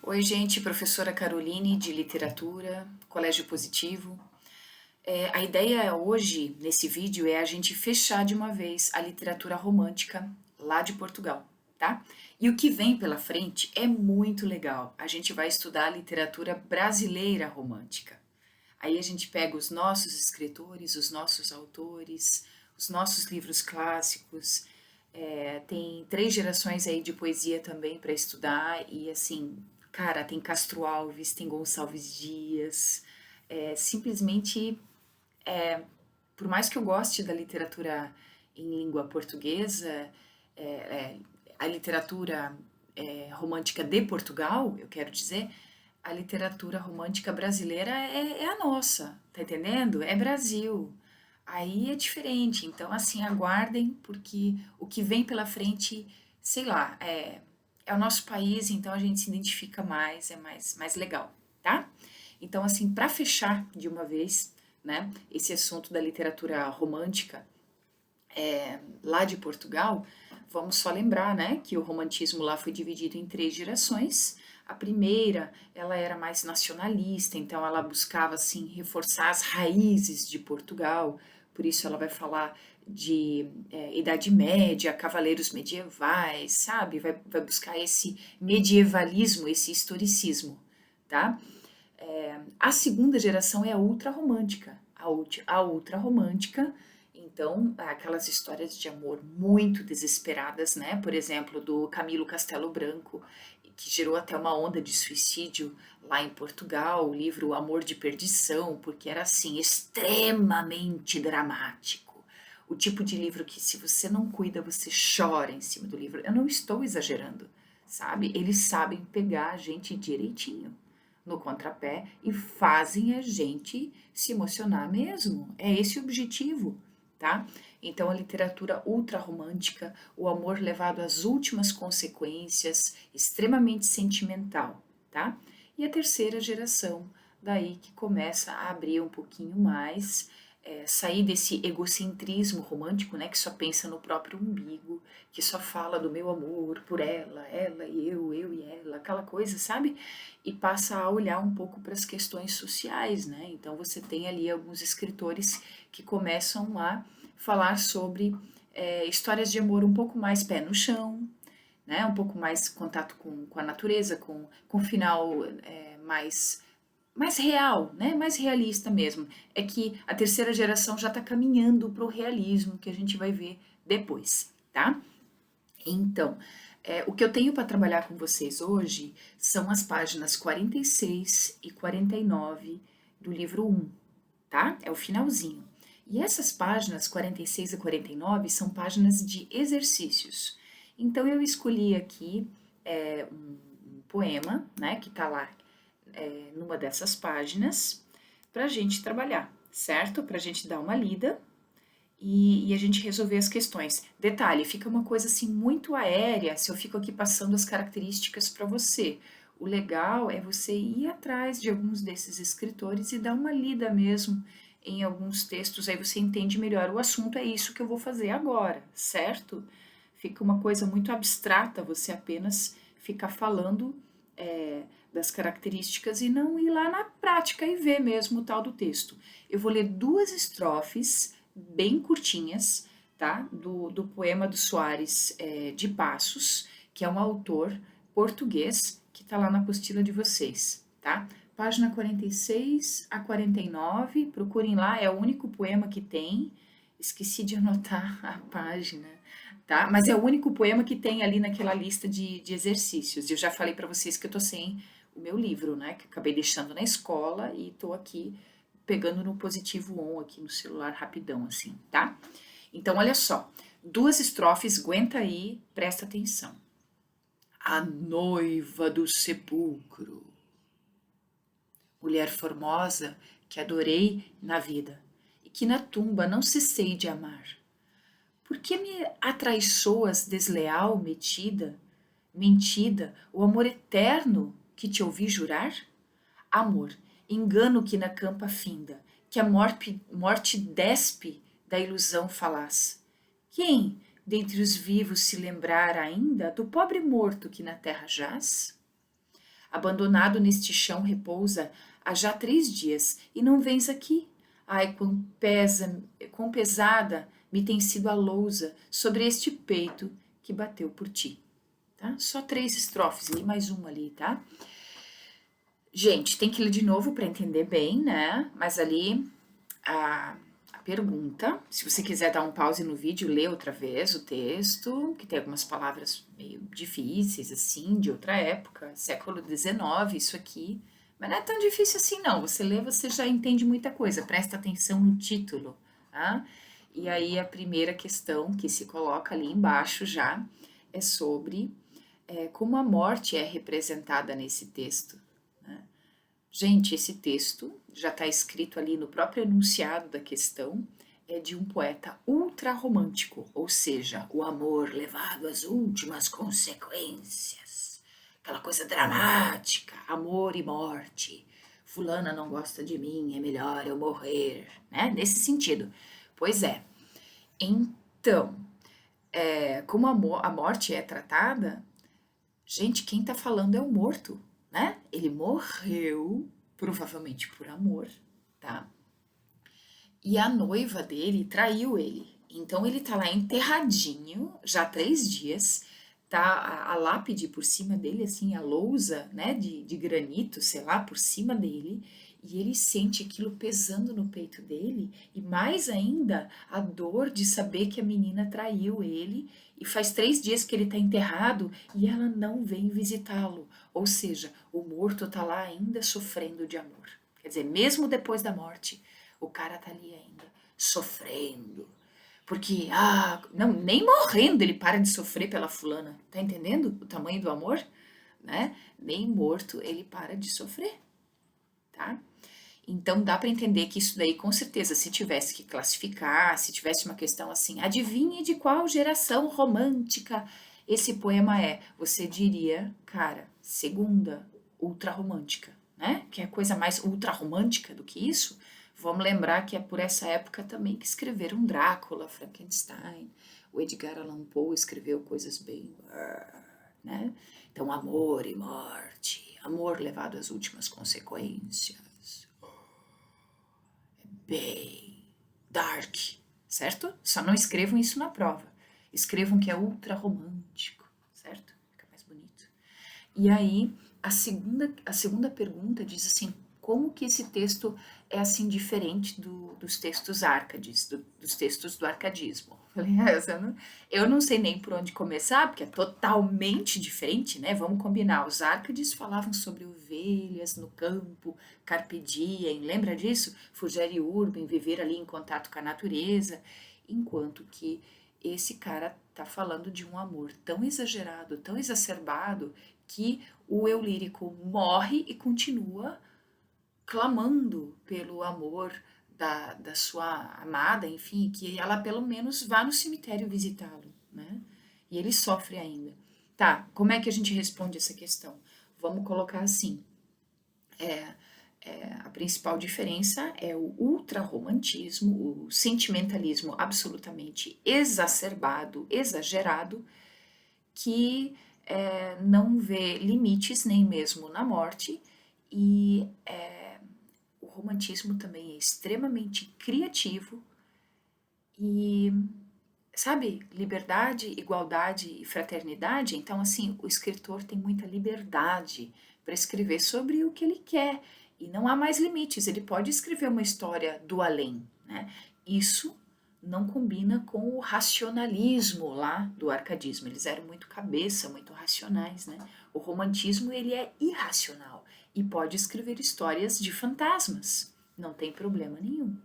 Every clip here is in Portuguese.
Oi, gente, professora Caroline de Literatura, Colégio Positivo. A ideia hoje, nesse vídeo, é a gente fechar de uma vez a literatura romântica lá de Portugal, tá? E o que vem pela frente é muito legal. A gente vai estudar a literatura brasileira romântica. Aí a gente pega os nossos escritores, os nossos autores, os nossos livros clássicos. Tem 3 gerações aí de poesia também para estudar e assim, cara, tem Castro Alves, tem Gonçalves Dias. Simplesmente, por mais que eu goste da literatura em língua portuguesa, é, é, a literatura romântica de Portugal, eu quero dizer, a literatura romântica brasileira é a nossa, tá entendendo? É Brasil. Aí é diferente. Então, assim, aguardem, porque o que vem pela frente, sei lá, é o nosso país, então a gente se identifica mais, é mais legal, tá? Então, assim, para fechar de uma vez, né, esse assunto da literatura romântica, lá de Portugal, vamos só lembrar, né, que o romantismo lá foi dividido em 3 gerações. A primeira, ela era mais nacionalista, então ela buscava assim reforçar as raízes de Portugal. Por isso ela vai falar de Idade Média, cavaleiros medievais, sabe? Vai buscar esse medievalismo, esse historicismo, tá? A segunda geração é a ultrarromântica. A ultrarromântica, então, aquelas histórias de amor muito desesperadas, né? Por exemplo, do Camilo Castelo Branco, que gerou até uma onda de suicídio lá em Portugal, o livro Amor de Perdição, porque era assim, extremamente dramático. O tipo de livro que, se você não cuida, você chora em cima do livro. Eu não estou exagerando, sabe? Eles sabem pegar a gente direitinho no contrapé e fazem a gente se emocionar mesmo. É esse o objetivo, tá? Então a literatura ultrarromântica, o amor levado às últimas consequências, extremamente sentimental, tá? E a terceira geração, daí que começa a abrir um pouquinho mais, sair desse egocentrismo romântico, né, que só pensa no próprio umbigo, que só fala do meu amor por ela e eu e ela, aquela coisa, sabe? E passa a olhar um pouco para as questões sociais, né? Então você tem ali alguns escritores que começam a falar sobre histórias de amor um pouco mais pé no chão, né? Um pouco mais contato com a natureza, com final mais real, né? Mais realista mesmo. É que a terceira geração já está caminhando para o realismo que a gente vai ver depois, tá? Então, o que eu tenho para trabalhar com vocês hoje são as páginas 46 e 49 do livro 1, tá? É o finalzinho. E essas páginas 46 e 49 são páginas de exercícios. Então, eu escolhi aqui um poema, né, que está lá numa dessas páginas, para a gente trabalhar, certo? Para a gente dar uma lida e a gente resolver as questões. Detalhe, fica uma coisa assim muito aérea se eu fico aqui passando as características para você. O legal é você ir atrás de alguns desses escritores e dar uma lida mesmo em alguns textos, aí você entende melhor. O assunto é isso que eu vou fazer agora, certo? Fica uma coisa muito abstrata você apenas ficar falando das características e não ir lá na prática e ver mesmo o tal do texto. Eu vou ler 2 estrofes bem curtinhas, tá? Do poema do Soares de Passos, que é um autor português que está lá na apostila de vocês, tá? Página 46 a 49, procurem lá, é o único poema que tem. Esqueci de anotar a página, tá? Mas é o único poema que tem ali naquela lista de exercícios. Eu já falei para vocês que eu tô sem o meu livro, né? Que acabei deixando na escola e tô aqui pegando no positivo on aqui no celular rapidão, assim, tá? Então, olha só, 2 estrofes, aguenta aí, presta atenção. A noiva do sepulcro, mulher formosa que adorei na vida e que na tumba não cessei de amar. Por que me atraiçoas desleal, mentida, o amor eterno que te ouvi jurar? Amor, engano que na campa finda, que a morte despe da ilusão falaz. Quem, dentre os vivos, se lembrar ainda do pobre morto que na terra jaz? Abandonado neste chão repousa há já 3 dias, e não vens aqui. Ai, quão pesada me tem sido a lousa sobre este peito que bateu por ti. Tá? Só 3 estrofes, li mais uma ali, tá? Gente, tem que ler de novo para entender bem, né? Mas ali a pergunta, se você quiser dar um pause no vídeo, lê outra vez o texto, que tem algumas palavras meio difíceis, assim, de outra época, século XIX, isso aqui. Mas não é tão difícil assim, não. Você lê, você já entende muita coisa. Presta atenção no título, tá? E aí a primeira questão que se coloca ali embaixo já é sobre como a morte é representada nesse texto. Né? Gente, esse texto já está escrito ali no próprio enunciado da questão, é de um poeta ultrarromântico, ou seja, o amor levado às últimas consequências. Aquela coisa dramática, amor e morte. Fulana não gosta de mim, é melhor eu morrer, né? Nesse sentido. Pois é. Então, como a morte é tratada, gente, quem tá falando é o morto, né? Ele morreu, provavelmente por amor, tá? E a noiva dele traiu ele. Então ele tá lá enterradinho, já há 3 dias, tá a lápide por cima dele, assim, a lousa, né, de granito, sei lá, por cima dele, e ele sente aquilo pesando no peito dele, e mais ainda a dor de saber que a menina traiu ele, e faz 3 dias que ele tá enterrado e ela não vem visitá-lo. Ou seja, o morto tá lá ainda sofrendo de amor. Quer dizer, mesmo depois da morte, o cara tá ali ainda sofrendo. Porque, não, nem morrendo ele para de sofrer pela fulana. Tá entendendo o tamanho do amor? Né? Nem morto ele para de sofrer, tá? Então dá para entender que isso daí, com certeza, se tivesse que classificar, se tivesse uma questão assim, adivinhe de qual geração romântica esse poema é, você diria, cara, segunda, ultra romântica, né? Que é coisa mais ultra romântica do que isso. Vamos lembrar que é por essa época também que escreveram Drácula, Frankenstein, o Edgar Allan Poe escreveu coisas bem, né? Então, amor e morte, amor levado às últimas consequências, bem dark, certo? Só não escrevam isso na prova. Escrevam que é ultra romântico, certo? Fica mais bonito. E aí, a segunda pergunta diz assim, como que esse texto é assim diferente dos textos árcades, dos textos do arcadismo? Falei, eu não sei nem por onde começar, porque é totalmente diferente, né? Vamos combinar. Os árcades falavam sobre ovelhas no campo, carpe diem, lembra disso? Fugere urbem, viver ali em contato com a natureza, enquanto que esse cara tá falando de um amor tão exagerado, tão exacerbado, que o eu lírico morre e continua clamando pelo amor da sua amada, enfim, que ela pelo menos vá no cemitério visitá-lo, né? E ele sofre ainda. Tá, como é que a gente responde essa questão? Vamos colocar assim, a principal diferença é o ultrarromantismo, o sentimentalismo absolutamente exacerbado, exagerado, que não vê limites nem mesmo na morte, e o romantismo também é extremamente criativo e, sabe, liberdade, igualdade e fraternidade. Então, assim, o escritor tem muita liberdade para escrever sobre o que ele quer e não há mais limites. Ele pode escrever uma história do além, né? Isso não combina com o racionalismo lá do arcadismo. Eles eram muito cabeça, muito racionais, né? O romantismo, ele é irracional e pode escrever histórias de fantasmas. Não tem problema nenhum,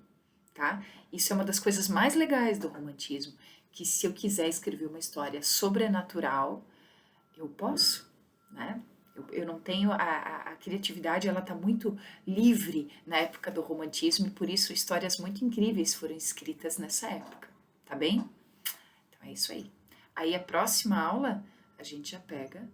tá? Isso é uma das coisas mais legais do romantismo, que se eu quiser escrever uma história sobrenatural, eu posso, né? Eu não tenho a criatividade, ela está muito livre na época do romantismo e por isso histórias muito incríveis foram escritas nessa época, tá bem? Então é isso aí. Aí a próxima aula a gente já pega.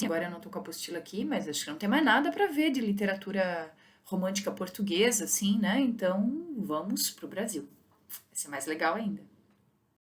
Agora eu não tô com a apostila aqui, mas acho que não tem mais nada para ver de literatura romântica portuguesa, assim, né? Então vamos pro Brasil. Vai ser mais legal ainda.